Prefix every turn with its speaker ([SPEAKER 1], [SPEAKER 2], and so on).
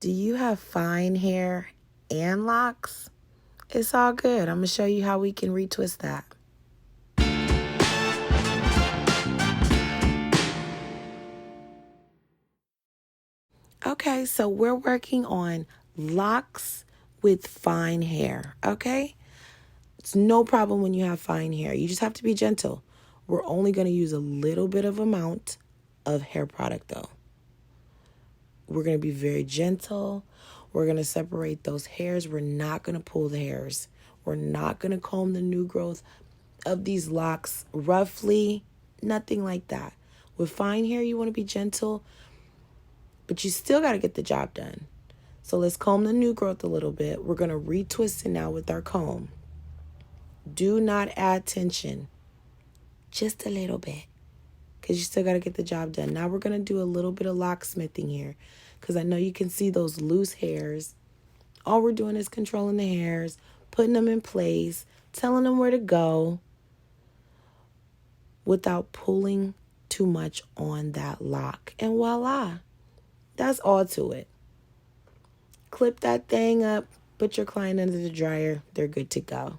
[SPEAKER 1] Do you have fine hair and locks? It's all good. I'm going to show you how we can retwist that. Okay, so we're working on locks with fine hair, okay? It's no problem when you have fine hair. You just have to be gentle. We're only going to use a little bit of amount of hair product though. We're going to be very gentle. We're going to separate those hairs. We're not going to pull the hairs. We're not going to comb the new growth of these locks roughly. Nothing like that. With fine hair, you want to be gentle, but you still got to get the job done. So let's comb the new growth a little bit. We're going to retwist it now with our comb. Do not add tension. Just a little bit, because you still got to get the job done. Now we're going to do a little bit of locksmithing here, because I know you can see those loose hairs. All we're doing is controlling the hairs, putting them in place, telling them where to go without pulling too much on that lock. And voila, that's all to it. Clip that thing up, put your client under the dryer. They're good to go.